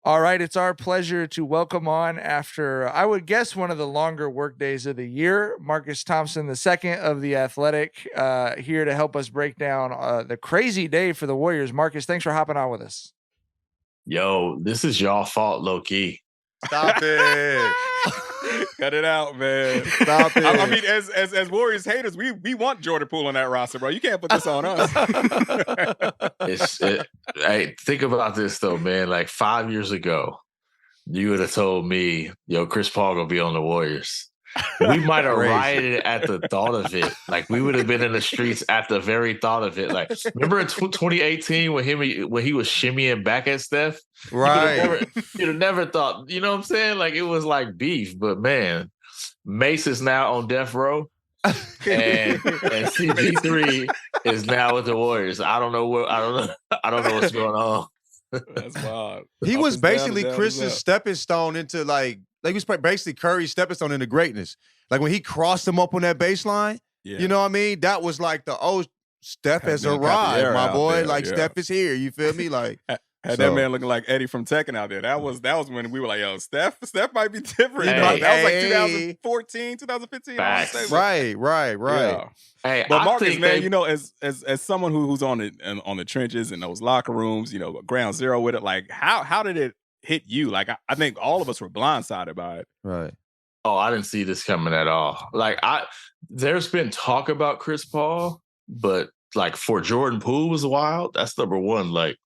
All right, it's our pleasure to welcome on after, I would guess, one of the longer work days of the year, Marcus Thompson II of The Athletic, here to help us break down the crazy day for the Warriors. Marcus, thanks for hopping on with us. Yo, this is y'all fault, low-key. Stop it. Cut it out, man. Stop it. I mean, as Warriors haters, we want Jordan Poole on that roster, bro. You can't put this on us. Hey, think about this though, man. Like 5 years ago, you would have told me, yo, Chris Paul gonna be on the Warriors. We might have rioted at the thought of it. Like we would have been in the streets at the very thought of it. Like remember in 2018 when he was shimmying back at Steph? Right. You'd have never thought, you know what I'm saying? Like it was like beef, but man, Mace is now on death row. and CP3 is now with the Warriors. I don't know what's going on. That's wild. He was basically Chris's stepping stone into like he was basically Curry's stepping stone into greatness. Like when he crossed him up on that baseline, you know what I mean? That was like Steph has arrived, my boy. Like Steph is here. You feel me? Like had that man looking like Eddie from Tekken out there. That was when we were like, yo, Steph might be different. Hey, that was like 2014, 2015. Right. Yeah. Hey, but Marcus, man, you know, as someone who's on the trenches in those locker rooms, you know, ground zero with it, like how did it hit you? Like I think all of us were blindsided by it. Right. Oh, I didn't see this coming at all. Like there's been talk about Chris Paul, but like for Jordan Poole was wild. That's number one. Like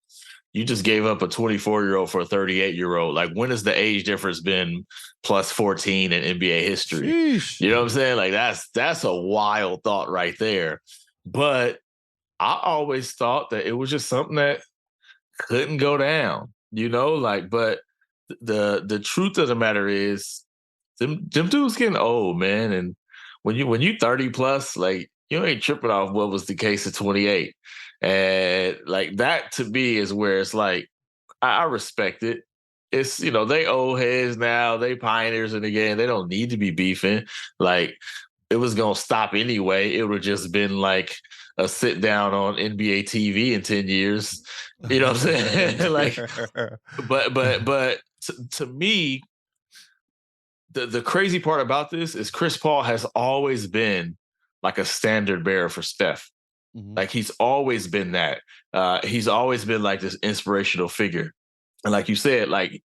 you just gave up a 24-year-old for a 38-year-old. Like when has the age difference been plus 14 in NBA history? Sheesh. You know what I'm saying? Like that's a wild thought right there. But I always thought that it was just something that couldn't go down, you know, like, but the truth of the matter is them dudes getting old, man. And when you 30 plus, like you ain't tripping off what was the case at 28. And like that to me is where it's like, I respect it. It's, you know, they old heads now, they pioneers in the game. They don't need to be beefing. Like it was going to stop anyway. It would have just been like a sit down on NBA TV in 10 years. You know what I'm saying? Like, but to me, the crazy part about this is Chris Paul has always been like a standard bearer for Steph. Mm-hmm. Like he's always been that. He's always been like this inspirational figure. And like you said, like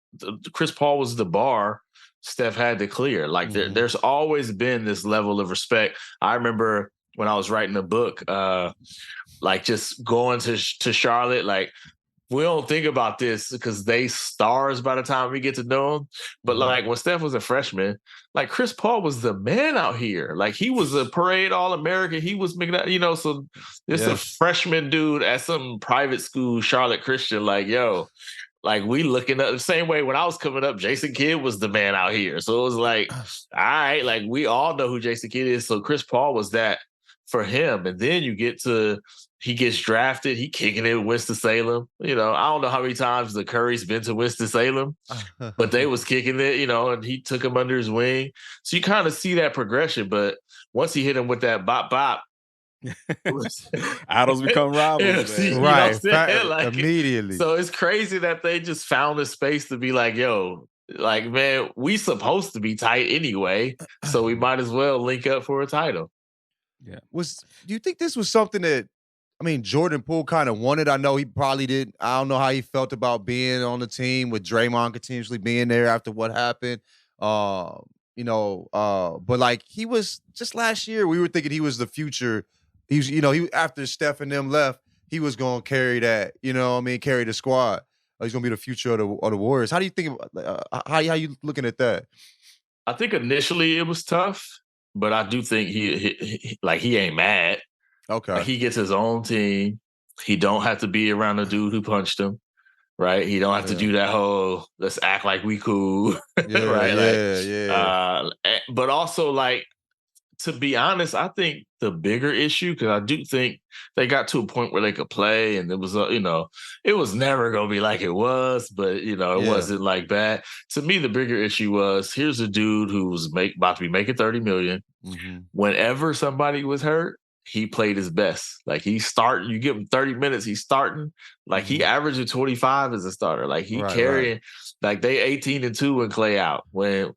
Chris Paul was the bar Steph had to clear. Like there's always been this level of respect. I remember when I was writing the book, like just going to Charlotte, like we don't think about this because they stars by the time we get to know them. But like when Steph was a freshman, like Chris Paul was the man out here. Like he was a parade All-American. He was making that, you know, so this a freshman dude at some private school, Charlotte Christian, like, yo, like we looking up the same way when I was coming up, Jason Kidd was the man out here. So it was like, all right, like we all know who Jason Kidd is. So Chris Paul was that for him. And then you get to, he gets drafted, he kicking it with Winston-Salem. You know, I don't know how many times the Curry's been to Winston-Salem, but they was kicking it, you know, and he took him under his wing. So you kind of see that progression. But once he hit him with that bop, idols become rivals. Yeah, right. Like, immediately. So it's crazy that they just found a space to be like, yo, like, man, we supposed to be tight anyway, so we might as well link up for a title. Yeah. Do you think this was something that, I mean, Jordan Poole kind of wanted? I know he probably did. I don't know how he felt about being on the team with Draymond continuously being there after what happened. You know, but like he was just last year, we were thinking he was the future. He's, you know, he after Steph and them left, he was going to carry that, you know what I mean, carry the squad. He's going to be the future of the Warriors. How do you think how you looking at that? I think initially it was tough, but I do think he ain't mad. Okay. Like he gets his own team. He don't have to be around the dude who punched him, right? He don't have to do that whole let's act like we cool, yeah, right? Yeah. But also, like, to be honest, I think the bigger issue, because I do think they got to a point where they could play, and it was, you know, it was never going to be like it was, but, you know, it wasn't like bad. To me, the bigger issue was, here's a dude who was about to be making $30 million. Mm-hmm. Whenever somebody was hurt, he played his best. Like he's starting, you give him 30 minutes, he's starting. Like he averaging 25 as a starter. Like he carrying, like they 18-2 when Klay out. When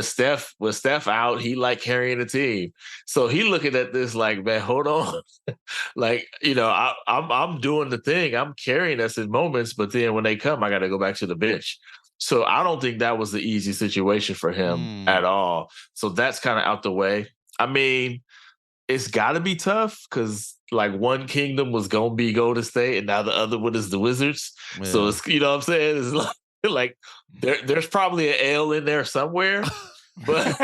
Steph out, he like carrying the team. So he looking at this like, man, hold on. Like, you know, I'm doing the thing. I'm carrying us in moments, but then when they come, I got to go back to the bench. So I don't think that was the easy situation for him at all. So that's kind of out the way. I mean, it's got to be tough because like one kingdom was going to be Golden State and now the other one is the Wizards. Yeah. So it's, you know what I'm saying? It's like there's probably an L in there somewhere. But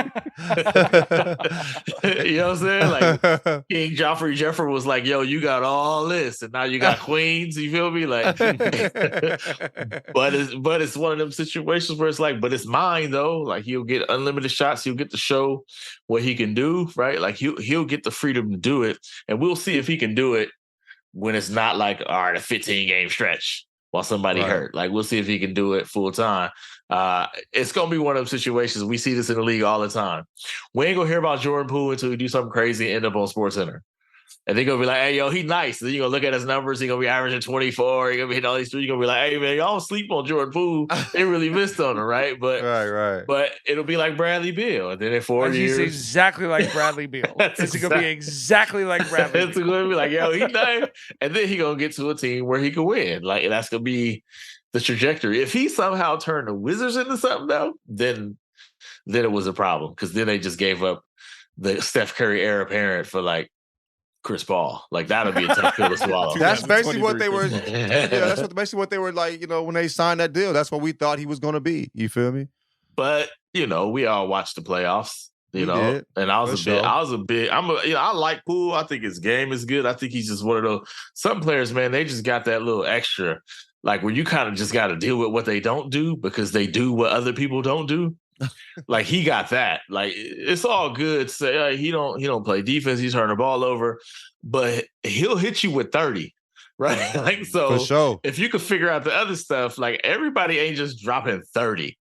you know what I'm saying? Like King Joffrey Jeffrey was like, yo, you got all this and now you got queens, you feel me? Like but it's one of them situations where it's like, but it's mine though. Like he'll get unlimited shots, he'll get to show what he can do, right? Like he'll get the freedom to do it. And we'll see if he can do it when it's not like, all right, a 15-game stretch while somebody hurt. Like we'll see if he can do it full time. It's going to be one of those situations. We see this in the league all the time. We ain't going to hear about Jordan Poole until he do something crazy and end up on SportsCenter. And they're going to be like, hey, yo, he nice. And then you're going to look at his numbers. He's going to be averaging 24. He's going to be hitting all these three. You're going to be like, hey, man, y'all sleep on Jordan Poole. They really missed on him, right? But but it'll be like Bradley Beal. And then in 4 years. He's exactly like Bradley Beal. It's going to be exactly like Bradley Beal. It's going to be like, yo, he nice. And then he's going to get to a team where he can win. Like, that's going to be the trajectory. If he somehow turned the Wizards into something, though, then it was a problem because then they just gave up the Steph Curry heir apparent for like Chris Paul. Like that'll be a tough pill to swallow. That's basically what they were. Yeah, that's basically what they were like. You know, when they signed that deal, that's what we thought he was going to be. You feel me? But you know, we all watched the playoffs. You know, and I was a bit. I like Poole. I think his game is good. I think he's just one of those. Some players, man, they just got that little extra. Like where you kind of just got to deal with what they don't do because they do what other people don't do. Like he got that. Like it's all good. Say he don't play defense. He's turning the ball over, but he'll hit you with 30, right? Like so. For sure. If you could figure out the other stuff, like everybody ain't just dropping 30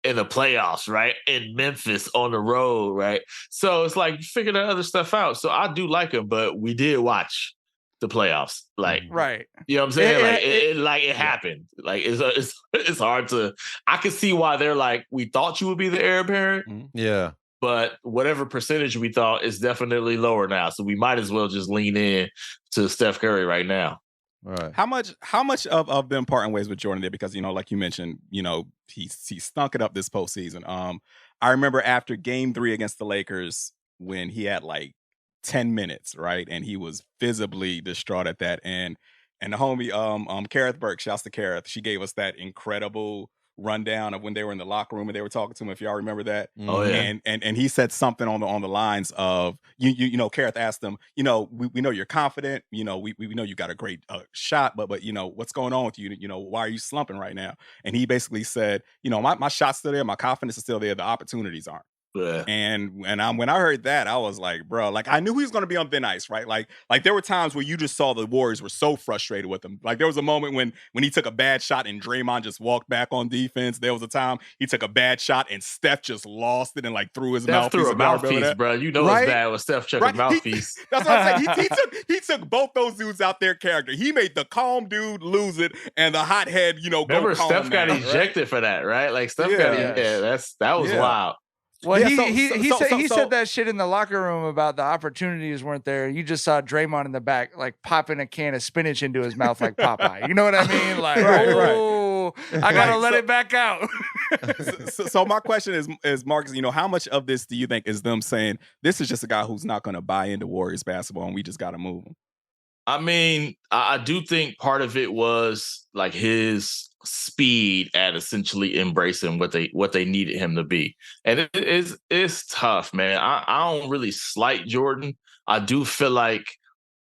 in the playoffs, right? In Memphis on the road, right? So it's like figure that other stuff out. So I do like him, but we did watch the playoffs, like you know what I'm saying? It happened. Like it's hard to. I can see why they're like, we thought you would be the heir apparent, but whatever percentage we thought is definitely lower now. So we might as well just lean in to Steph Curry right now. Right. How much of them parting ways with Jordan did because you know, like you mentioned, you know, he stunk it up this postseason. I remember after Game 3 against the Lakers when he had like 10 minutes, right? And he was visibly distraught at that. And the homie, Kareth Burke, shouts to Kareth, she gave us that incredible rundown of when they were in the locker room and they were talking to him, if y'all remember that. Oh yeah. And he said something on the lines of, you know, Kareth asked him, you know, we know you're confident, you know, we know you got a great shot, but you know, what's going on with you? You know, why are you slumping right now? And he basically said, you know, my shot's still there, my confidence is still there, the opportunities aren't. Yeah. And when I heard that, I was like, bro, like I knew he was going to be on thin ice, right? Like there were times where you just saw the Warriors were so frustrated with him. Like there was a moment when he took a bad shot and Draymond just walked back on defense. There was a time he took a bad shot and Steph just lost it and like threw his mouthpiece. Threw a mouthpiece, bro. You know it's bad when Steph took a mouthpiece. That's what I'm saying. He took both those dudes out their character. He made the calm dude lose it and the hothead, you know, remember go Steph got ejected for that, right? Like Steph got that was wild. Well, he said that shit in the locker room about the opportunities weren't there. You just saw Draymond in the back, like popping a can of spinach into his mouth like Popeye. You know what I mean? Like, I gotta let it back out. so my question is, Marcus, you know, how much of this do you think is them saying this is just a guy who's not going to buy into Warriors basketball and we just got to move him? I mean, I do think part of it was like his speed at essentially embracing what they needed him to be. And it's tough, man. I don't really slight Jordan. I do feel like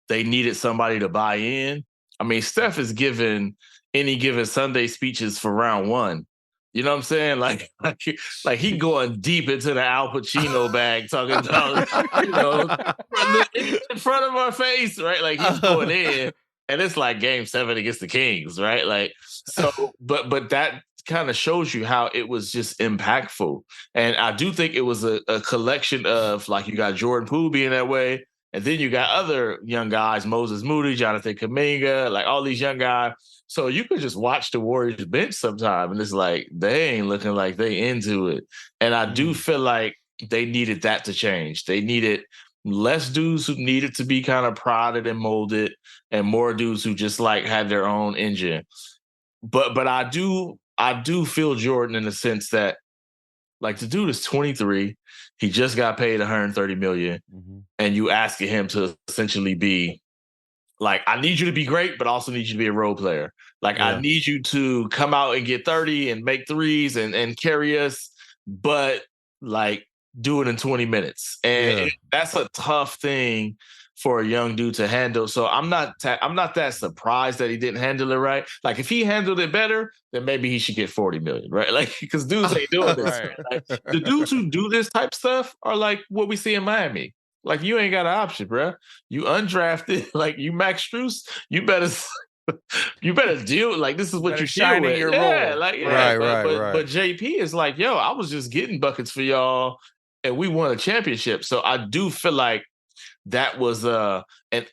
they needed somebody to buy in. I mean, Steph is given any given Sunday speeches for round one. You know what I'm saying? Like he going deep into the Al Pacino bag, talking about, you know, in front of our face, right? Like he's going in, and it's like Game 7 against the Kings, right? Like so, but that kind of shows you how it was just impactful. And I do think it was a collection of like you got Jordan Poole being that way, And then you got other young guys, Moses Moody, Jonathan Kuminga, like all these young guys. So you could just watch the Warriors bench sometime, and it's like they ain't looking like they into it. And I do feel like they needed that to change. They needed less dudes who needed to be kind of prodded and molded, and more dudes who just like had their own engine. But I do feel Jordan in the sense that, like, the dude is 23. He just got paid $130 million, and you asking him to essentially be like, I need you to be great, but also need you to be a role player. Like, I need you to come out and get 30 and make threes and carry us, but like do it in 20 minutes. And that's a tough thing for a young dude to handle. So I'm not that surprised that he didn't handle it right. Like, if he handled it better, then maybe he should get 40 million, right? Like, because dudes ain't doing this. Right. Like, the dudes who do this type stuff are like what we see in Miami. Like, you ain't got an option, bro. You undrafted, like you Max Strus, you better deal. Like, this is what Better you shine deal in with. your Yeah, role. like, yeah. Right. But JP is like, yo, I was just getting buckets for y'all, and we won a championship. So I do feel like that was an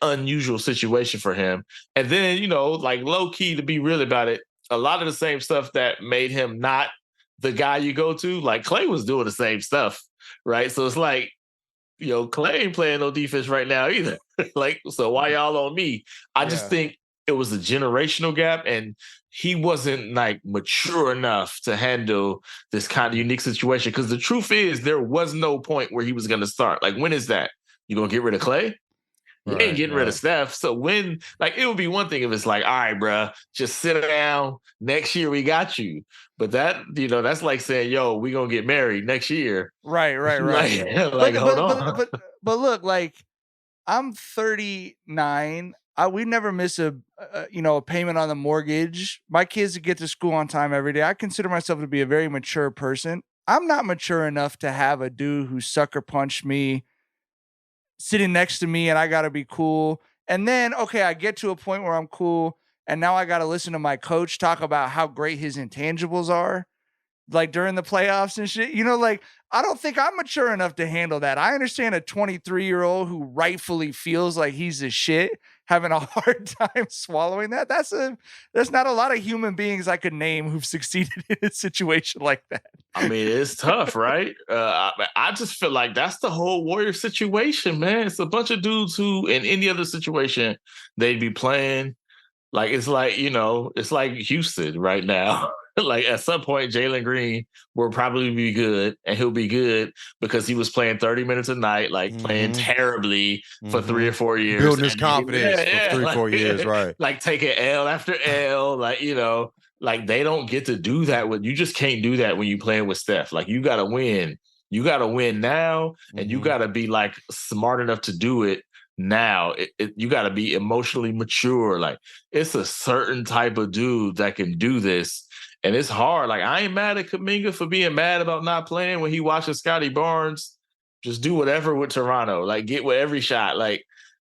unusual situation for him. And then, you know, like, low key, to be real about it, a lot of the same stuff that made him not the guy you go to, like Klay was doing the same stuff, right? So it's like, you know, Klay ain't playing no defense right now either. Like, so why y'all on me? I just think it was a generational gap, and he wasn't like mature enough to handle this kind of unique situation. Because the truth is, there was no point where he was going to start. Like, when is that? You gonna get rid of Klay? You ain't getting rid of Steph. So when, like, it would be one thing if it's like, all right, bro, just sit down. Next year we got you. But that, you know, that's like saying, yo, we gonna get married next year. Right. Like, hold on. But look, like, I'm 39. We never miss a payment on the mortgage. My kids get to school on time every day. I consider myself to be a very mature person. I'm not mature enough to have a dude who sucker punched me sitting next to me, and I got to be cool. And then, okay, I get to a point where I'm cool, and now I got to listen to my coach talk about how great his intangibles are, like during the playoffs and shit. You know, like, I don't think I'm mature enough to handle that. I understand a 23-year-old who rightfully feels like he's the shit having a hard time swallowing that. There's not a lot of human beings I could name who've succeeded in a situation like that. I mean, it's tough, right? I just feel like that's the whole Warrior situation, man. It's a bunch of dudes who, in any other situation, they'd be playing. Like, it's like, you know, it's like Houston right now. Like, at some point, Jalen Green will probably be good, and he'll be good because he was playing 30 minutes a night, like playing terribly for 3 or 4 years. Building his confidence for 3 or 4 years, right. Like, taking L after L, like, you know, like, they don't get to do that. You just can't do that when you're playing with Steph. Like, you got to win. You got to win now, and you got to be, like, smart enough to do it now. You got to be emotionally mature. Like, it's a certain type of dude that can do this. And it's hard. Like, I ain't mad at Kuminga for being mad about not playing when he watches Scotty Barnes just do whatever with Toronto. Like, get with every shot. Like,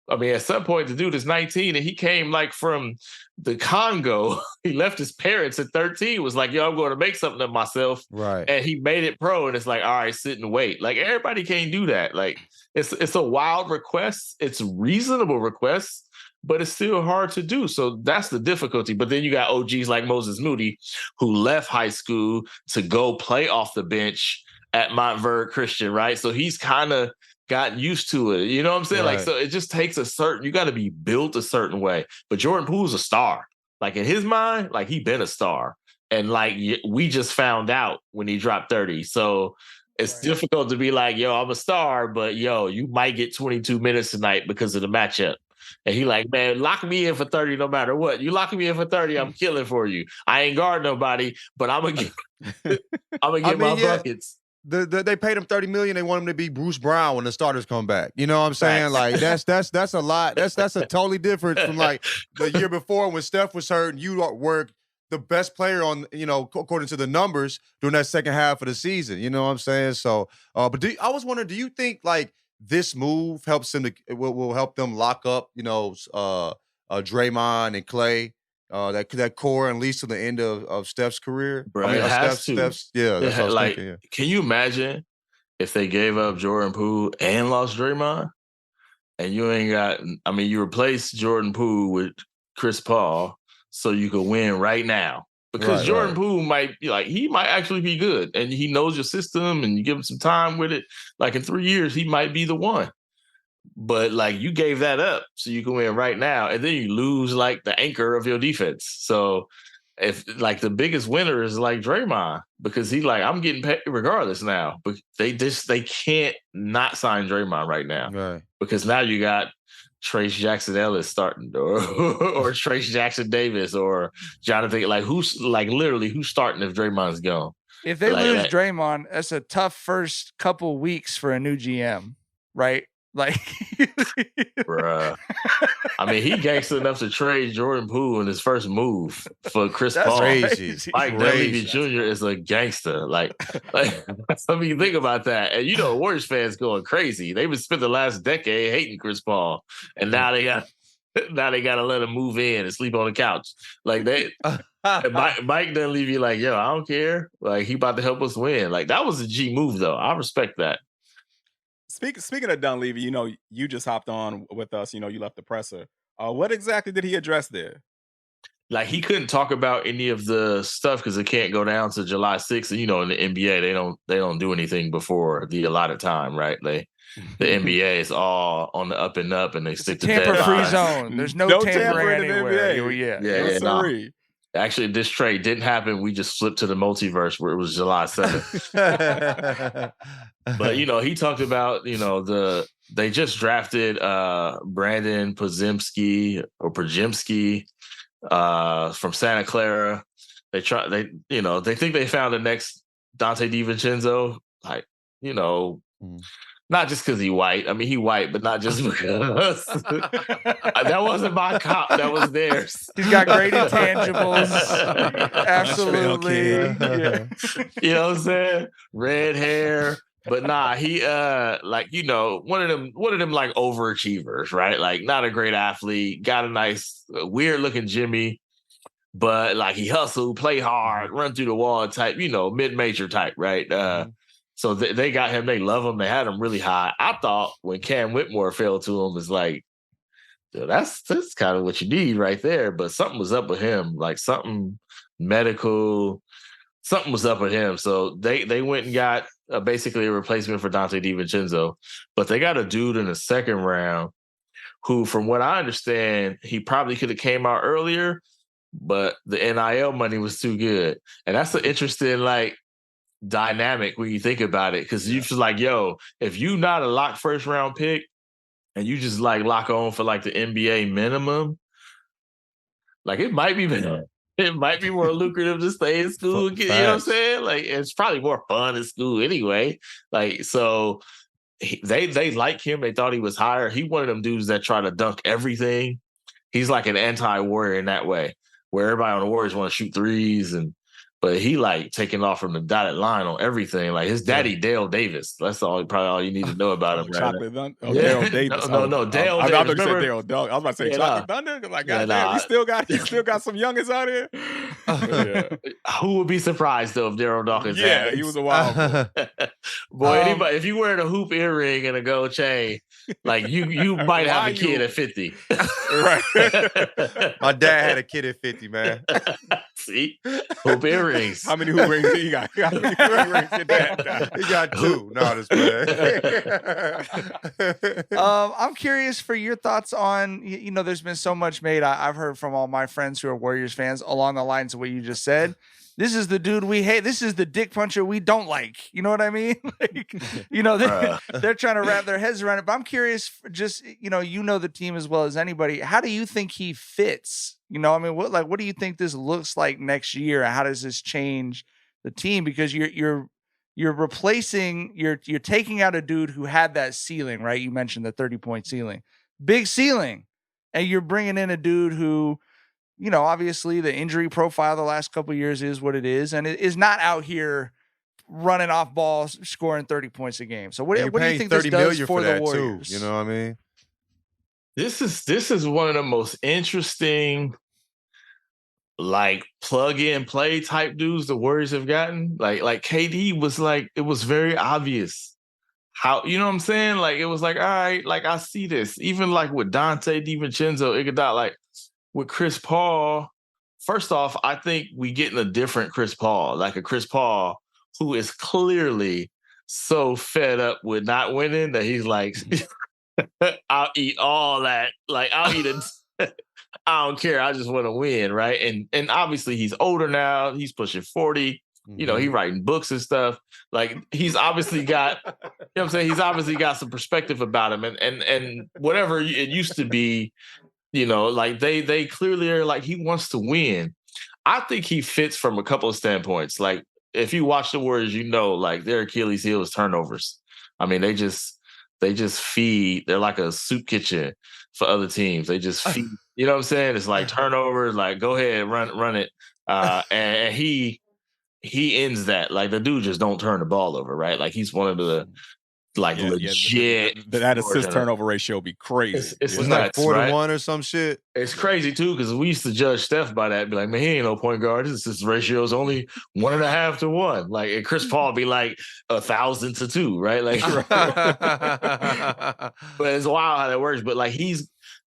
I mean, at some point, the dude is 19 and he came, like, from the Congo. He left his parents at 13. Was like, yo, I'm going to make something of myself. Right. And he made it pro. And it's like, all right, sit and wait. Like, everybody can't do that. Like, it's a wild request. It's a reasonable request, but it's still hard to do. So that's the difficulty. But then you got OGs like Moses Moody, who left high school to go play off the bench at Montverde Christian, right? So he's kind of gotten used to it. You know what I'm saying? Right. Like, so it just takes you got to be built a certain way. But Jordan Poole's a star. Like, in his mind, like, he been a star. And, like, we just found out when he dropped 30. So it's difficult to be like, yo, I'm a star, but yo, you might get 22 minutes tonight because of the matchup. And he like, man, lock me in for 30 no matter what. You lock me in for 30, I'm killing for you. I ain't guard nobody, but I'm gonna get my buckets. They paid him $30 million. They want him to be Bruce Brown when the starters come back. You know what I'm saying? Like, that's a lot. That's a totally different from, like, the year before when Steph was hurt and you were the best player on, you know, according to the numbers during that second half of the season. You know what I'm saying? So, but I was wondering, do you think, like, this move helps them will help them lock up, you know, Draymond and Klay, that core, at least to the end of Steph's career? Bro, I mean, it has Steph's, yeah, that's what I was like, thinking. Yeah. Can you imagine if they gave up Jordan Poole and lost Draymond? and you ain't got. I mean, you replace Jordan Poole with Chris Paul, so you could win right now. Because Jordan Poole might be like, he might actually be good, and he knows your system, and you give him some time with it. Like in 3 years, he might be the one. But like you gave that up so you can win right now, and then you lose like the anchor of your defense. So if like the biggest winner is like Draymond, because he's like, I'm getting paid regardless now. But they can't not sign Draymond right now. Because now you got Trace Jackson Ellis starting, or Trace Jackson Davis, or Jonathan. Like who's starting if Draymond's gone? If they lose Draymond, that's a tough first couple weeks for a new GM, right? Like, bruh. I mean, he gangster enough to trade Jordan Poole in his first move for Chris Paul. Crazy. Mike Dunleavy Jr. is a gangster. Like, I mean, think about that. And you know, Warriors fans going crazy. They've been spent the last decade hating Chris Paul, and now they got to let him move in and sleep on the couch. Like Mike Dunleavy, like, yo, I don't care. Like, he about to help us win. Like, that was a G move, though. I respect that. Speaking of Dunleavy, you know, you just hopped on with us. You know, you left the presser. What exactly did he address there? Like, he couldn't talk about any of the stuff because it can't go down to July 6th. And, you know, in the NBA, they don't do anything before the allotted time, right? The NBA is all on the up and up, and they stick to tamper-free zone. There's no tampering anywhere. Yeah. Actually, this trade didn't happen. We just flipped to the multiverse where it was July 7th. But, you know, he talked about, you know, they just drafted Brandon Podziemski from Santa Clara. They think they found the next Dante DiVincenzo. Like, you know, not just because he white. I mean, he white, but not just because. That wasn't my cop. That was theirs. He's got great intangibles. Absolutely. Yeah. You know what I'm saying? Red hair. But nah, he like, you know, one of them like overachievers, right? Like, not a great athlete, got a nice weird looking Jimmy, but like he hustled, play hard, run through the wall type, you know, mid-major type, right? So they got him, they love him, they had him really high. I thought when Cam Whitmore fell to him, it's like, that's kind of what you need right there. But something was up with him, like something medical, something was up with him. So they went and got basically a replacement for Dante DiVincenzo, but they got a dude in the second round who, from what I understand, he probably could have came out earlier, but the NIL money was too good. And that's an interesting, like, dynamic when you think about it, because you feel like, yo, if you not a lock first round pick and you just like lock on for like the NBA minimum, like it might be more lucrative to stay in school. You know what I'm saying? Like, it's probably more fun in school anyway. Like, so they like him. They thought he was higher. He one of them dudes that try to dunk everything. He's like an anti-Warrior in that way, where everybody on the Warriors want to shoot threes, but he like taking off from the dotted line on everything. Like his daddy, Dale Davis. That's probably all you need to know about him. Chocolate Thunder? Dale Davis. No, Dale Davis. I thought you said Dale Dog. I was about to say Chocolate Thunder. Like, goddamn, he still got some youngins out here. Who would be surprised though if Daryl Dawkins? Yeah, he was a wild boy. Anybody, if you wearing a hoop earring and a gold chain, like you might have a kid at 50. Right. My dad had a kid at 50, man. See, hoop earrings. How many hoop rings he got? How many hoop rings did that? He got 2. No, this man. I'm curious for your thoughts on, you know, there's been so much made. I've heard from all my friends who are Warriors fans along the lines of what you just said. This is the dude we hate. This is the dick puncher we don't like. You know what I mean? Like, you know, they're trying to wrap their heads around it. But I'm curious, just, you know the team as well as anybody. How do you think he fits? You know, I mean, what do you think this looks like next year? How does this change the team? Because you're replacing, you're taking out a dude who had that ceiling, right? You mentioned the 30-point ceiling, big ceiling, and you're bringing in a dude who, you know, obviously the injury profile the last couple of years is what it is, and it is not out here running off balls, scoring 30 points a game. So what do you think this does for the Warriors? Too, you know what I mean? This is one of the most interesting, like, plug in play type dudes the Warriors have gotten. Like KD was like, it was very obvious how, you know what I'm saying? Like, it was like, all right, like, I see this. Even like with Dante DiVincenzo, Iguodala, like with Chris Paul, first off, I think we getting a different Chris Paul, like a Chris Paul who is clearly so fed up with not winning that he's like, I'll eat all that. Like, I'll eat it. I don't care. I just want to win, right? And obviously he's older now. He's pushing 40. You know, he's writing books and stuff. Like, he's obviously got, you know what I'm saying? He's obviously got some perspective about him. And whatever it used to be, you know, like they clearly are like, he wants to win. I think he fits from a couple of standpoints. Like, if you watch the Warriors, you know, like their Achilles heel is turnovers. I mean, they just feed. They're like a soup kitchen for other teams. They just feed. You know what I'm saying? It's like turnovers. Like, go ahead, run it. And he ends that. Like, the dude just don't turn the ball over, right? Like, he's one of the legit. That assist turnover ratio would be crazy. It's like 4-1 or some shit. It's crazy too, because we used to judge Steph by that. Be like, man, he ain't no point guard. His assist ratio is only 1.5 to 1. Like, and Chris Paul be like 1,000 to 2, right? Like, but it's wild how that works. But like, he's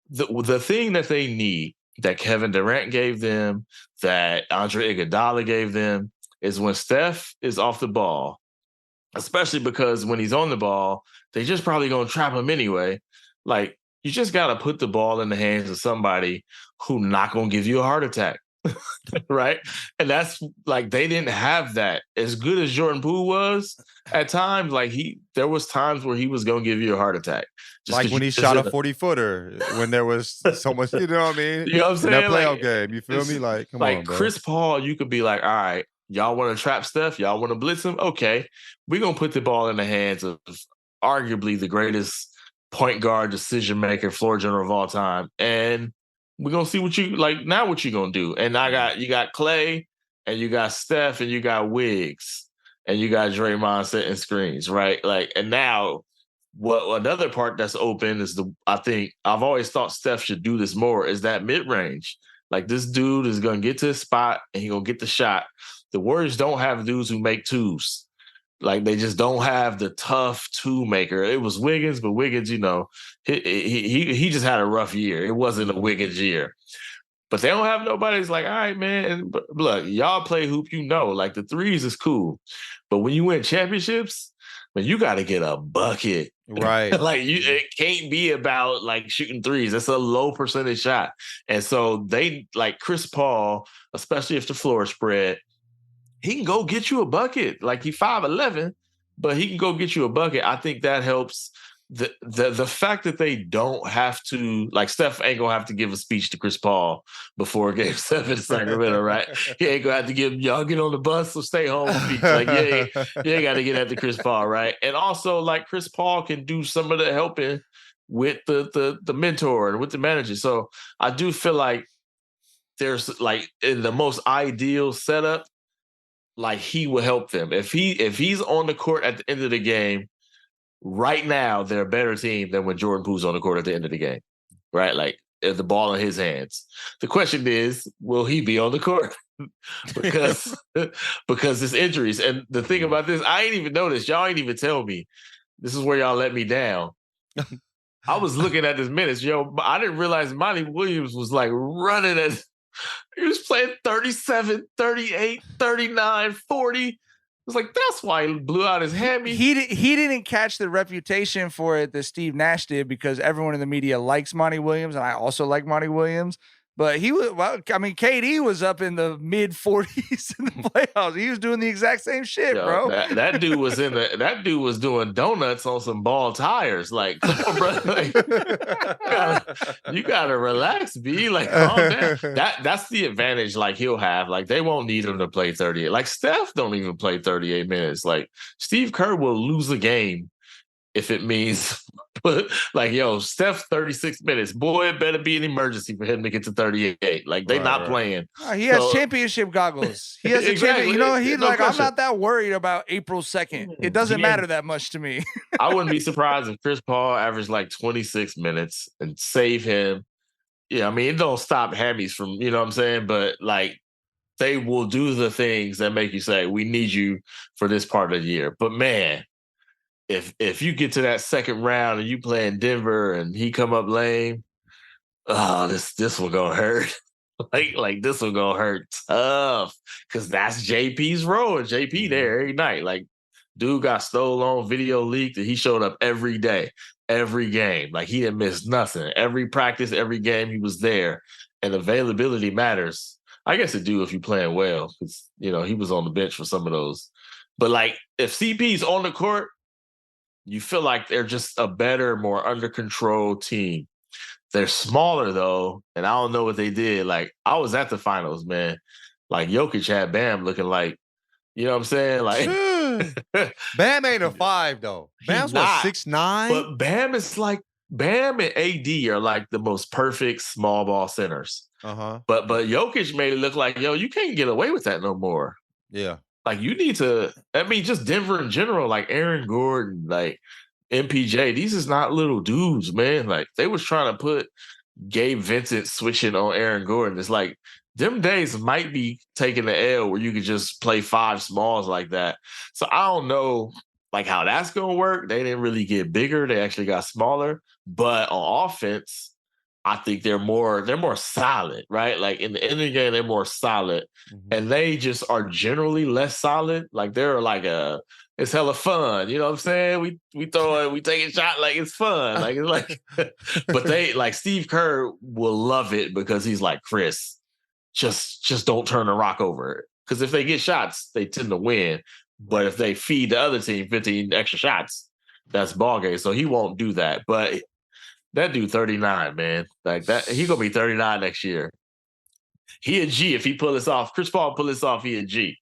the thing that they need, that Kevin Durant gave them, that Andre Iguodala gave them, is when Steph is off the ball, especially because when he's on the ball, they just probably gonna trap him anyway. Like, you just gotta put the ball in the hands of somebody who not gonna give you a heart attack, right? And that's like, they didn't have that. As good as Jordan Poole was at times, like there was times where he was gonna give you a heart attack. Like when he shot a 40-footer, when there was so much, you know what I mean? You know what I'm saying? In that playoff game, you feel me? Like, come on, bro. Chris Paul, you could be like, all right, y'all want to trap Steph? Y'all want to blitz him? Okay, we're going to put the ball in the hands of arguably the greatest point guard, decision maker, floor general of all time. And we're going to see what you like now, what you going to do. And you got Klay, and you got Steph, and you got Wiggs, and you got Draymond setting screens, right? Like, and now another part that's open is I think I've always thought Steph should do this more, is that mid-range. Like, this dude is going to get to his spot and he's going to get the shot. The Warriors don't have dudes who make twos. Like, they just don't have the tough two maker. It was Wiggins, but Wiggins, you know, he just had a rough year. It wasn't a Wiggins year. But they don't have nobody who's like, all right, man, look, y'all play hoop, you know, like the threes is cool. But when you win championships, man, you got to get a bucket. Right. Like, it can't be about like shooting threes. That's a low percentage shot. And so they, like, Chris Paul, especially if the floor is spread, he can go get you a bucket. Like, he's 5'11", but he can go get you a bucket. I think that helps. The fact that they don't have to, like, Steph ain't gonna have to give a speech to Chris Paul before Game 7 in Sacramento, right? He ain't gonna have to give y'all get on the bus or stay home speech. Like, you ain't got to get at the Chris Paul, right? And also, like, Chris Paul can do some of the helping with the mentor and with the manager. So I do feel like there's, like, in the most ideal setup, like, he will help them. If he's on the court at the end of the game, right now, they're a better team than when Jordan Poole's on the court at the end of the game, right? Like, if the ball in his hands. The question is, will he be on the court? because his injuries. And the thing about this, I ain't even noticed. Y'all ain't even tell me. This is where y'all let me down. I was looking at his minutes. I didn't realize Monty Williams was like running at. He was playing 37, 38, 39, 40. It's like, that's why he blew out his hammy. He didn't catch the reputation for it that Steve Nash did, because everyone in the media likes Monty Williams, and I also like Monty Williams. But KD was up in the mid 40s in the playoffs. He was doing the exact same shit, bro. That dude was doing donuts on some ball tires. Like, come on, bro. Like, you gotta relax, B. Like, calm down. That's the advantage. Like, he'll have. Like, they won't need him to play 38. Like, Steph don't even play 38 minutes. Like, Steve Kerr will lose a game if it means, like, Steph 36 minutes. Boy, it better be an emergency for him to get to 38. Like, they not playing. He has championship goggles. He has exactly. He's like, I'm not that worried about April 2nd. It doesn't matter that much to me. I wouldn't be surprised if Chris Paul averaged like 26 minutes and save him. Yeah, I mean, it don't stop hammies from, you know what I'm saying? But, like, they will do the things that make you say, we need you for this part of the year. But, man, if you get to that second round and you play in Denver and he come up lame, oh, this one gonna hurt. like this one gonna hurt tough because that's JP's role. And JP there every night. Like, dude got stole on, video leaked, and he showed up every day, every game. Like, he didn't miss nothing. Every practice, every game, he was there. And availability matters. I guess it do if you're playing well, because he was on the bench for some of those. But like, if CP's on the court, you feel like they're just a better, more under control team. They're smaller though, and I don't know what they did. Like, I was at the finals, man. Like, Jokic had Bam looking like, you know what I'm saying? Like, Bam ain't a 5 though. Bam's what, 6'9"? But Bam is like, Bam and AD are like the most perfect small ball centers. But Jokic made it look like, you can't get away with that no more. Yeah. Like, you need to, just Denver in general, like Aaron Gordon, like MPJ, these is not little dudes, man. Like, they was trying to put Gabe Vincent switching on Aaron Gordon. It's like, them days might be taking the L where you could just play 5 smalls like that. So I don't know like how that's going to work. They didn't really get bigger. They actually got smaller. But on offense, I think they're more solid, right? Like, in the end of the game, they're more solid. And they just are generally less solid. Like, they're like it's hella fun. You know what I'm saying? We take a shot like it's fun. Like, it's like, but they, like, Steve Kerr will love it because he's like, Chris, just don't turn the rock over. Because if they get shots, they tend to win. But if they feed the other team 15 extra shots, that's ball game. So he won't do that. But that dude 39, man. Like, that, he gonna be 39 next year. He a G if he pull this off. Chris Paul pull this off, he a G.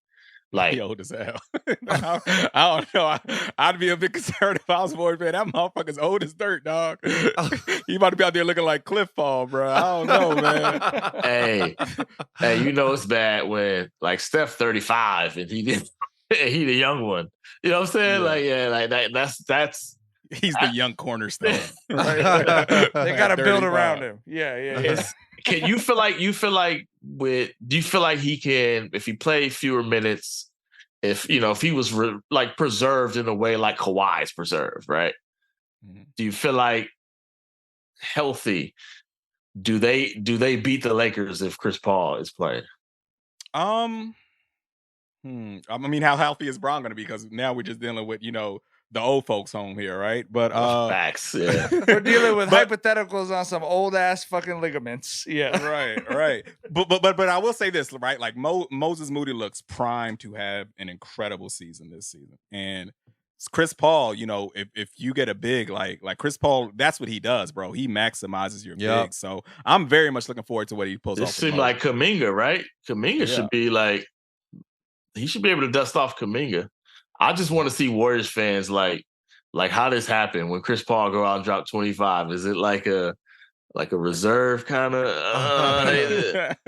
Like, he old as hell. I don't know. I'd be a bit concerned if I was a Warriors fan. That motherfucker's old as dirt, dog. He about to be out there looking like Cliff Fall, bro. I don't know, man. Hey, it's bad when, like, Steph 35 and he the young one. You know what I'm saying? Yeah. Like, that's he's the young cornerstone. Right? They got to build around him. Yeah. Do you feel like he can, if he played fewer minutes, if he was preserved in a way like Kawhi's preserved, right? Do you feel like healthy? Do they beat the Lakers if Chris Paul is playing? I mean, how healthy is Bron going to be? Because now we're just dealing with, the old folks home here, right? But facts, yeah. We're dealing with hypotheticals on some old ass fucking ligaments. Yeah. Right. But I will say this, right? Like, Moses Moody looks primed to have an incredible season this season. And Chris Paul, if you get a big like Chris Paul, that's what he does, bro. He maximizes your big. So I'm very much looking forward to what he pulls off. It seemed like Kuminga, right? Kuminga should be like, he should be able to dust off Kuminga. I just want to see Warriors fans like how this happened when Chris Paul go out and drop 25. Is it like a reserve kind of,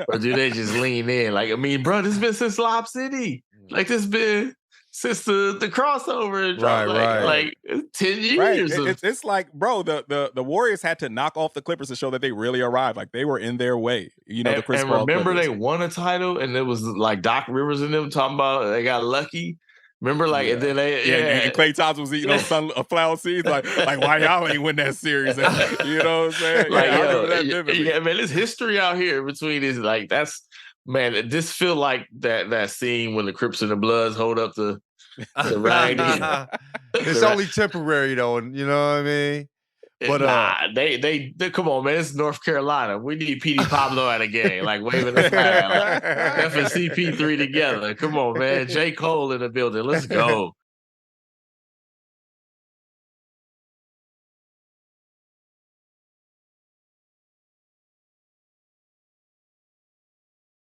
or do they just lean in? Like, I mean, bro, this has been since Lob City. Like, this been since the crossover, right. Like 10 years. Right. It's like, bro, the Warriors had to knock off the Clippers to show that they really arrived. Like, they were in their way. The Chris Paul. Remember, Clippers. they won a title, and it was like Doc Rivers and them talking about they got lucky. Remember, like, and then and Klay Thompson was eating on flower seeds. Like why y'all ain't win that series? And, you know what I'm saying? Like, I remember that vividly. Yeah, man, there's history out here between this. Like, that's, man, this feel like that scene when the Crips and the Bloods hold up the rag. It's only temporary though, and you know what I mean. But they come on, man. It's North Carolina. We need Petey Pablo at a game, like waving the flag, like F and CP3 together. Come on, man. J. Cole in the building. Let's go.